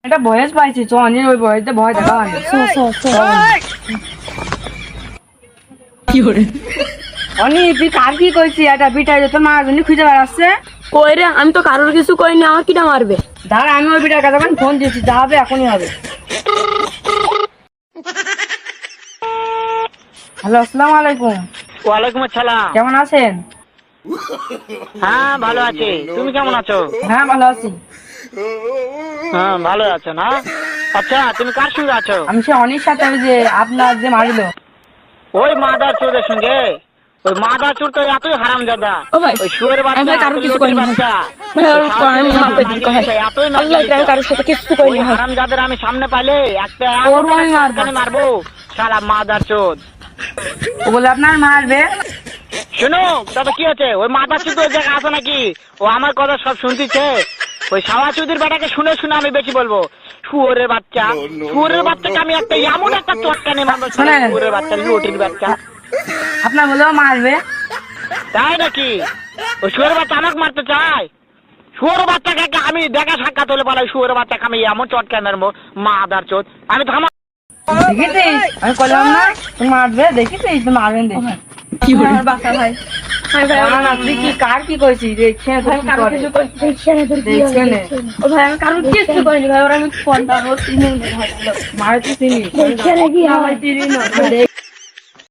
একটা বয়স পাইছি চ অনির ওই বয়সে ভয় দেখা হয় অনি তুই কার কি কইছি এটা পিঠাই তোর মার জন্য খুঁজে বেড়াচ্ছে কই রে, আমি তো কারোর কিছু কইনি, আমার কিটা মারবে? দাঁড়া আমি ওই পিঠার কাছে ফোন দিয়েছি যা হবে এখনই হবে। হ্যালো আসসালামু আলাইকুম। ওয়ালাইকুম আসসালাম। কেমন আছেন? হ্যাঁ ভালো আছি, তুমি কেমন আছো? হ্যাঁ ভালো আছি। হ্যাঁ ভালো আছো না? আচ্ছা তুমি কার সঙ্গে আছো? আমি সে অনির সাথে ওই যে আপনার যে মারিল ওই মাদার চোরের সঙ্গে? ওই মাদার চোর তো এতই হারামজাদা, ও ভাই, ওই শুয়োরের আমি বাচ্চা, ভাই কারোর কিছু লোটের করিনি ভাই। বাচ্চা, ভাই, আমি মাপে দিই, কয়। এতই আল্লাহ, আমি কারোর সাথে কিছু করিনি ওই ভাই। হারামজাদার আমি সামনে পাইলে একটা ওরও আমি মারবো। এমন মারবো শালা মাদার চোদ। ও বলে আপনার মারবে। শোনো তবে কি হচ্ছে, ওই মাদার চোদ ওই জায়গায় আছে নাকি? ও আমার কথা সব শুনতেছে। ওই সাওয়া চৌধুরীর বেটাকে শুনে শুনে আমি বেশি বলবো। শুয়োরের বাচ্চা, শুয়োরের বাচ্চাকে আমি একটা এমন একটা চটকানে মারবো, শোনেন। শুয়োরের বাচ্চা, লোটির বাচ্চা। আপনার বলেও মারবে। তাই নাকি? ওই শুয়োরের বাচ্চা আমাকে মারতে চায়? শুয়োরের বাচ্চাকে আমি দেখা সাক্ষাৎ হলে বলে শুয়োরের বাচ্চাকে আমি এমন চটকানে মারবো মাদার চোদ। আমি থামা। দেখেছিস আমি করলাম না তুই মারবে, দেখেছিস তুই মারবেন দেখি কি আমার বাসা ভাই। ভাই ভাই, না না তুই কি কার কি কইছিস দেখছে ভাই কারোর কিছু করিনি, দেখছে নে ও ভাই আমি কারোর কিছু করিনি ভাই, ওরা আমি ফোন দাও চিনি ভাই। মারতে চিনি দেখছে নাকি চিনি না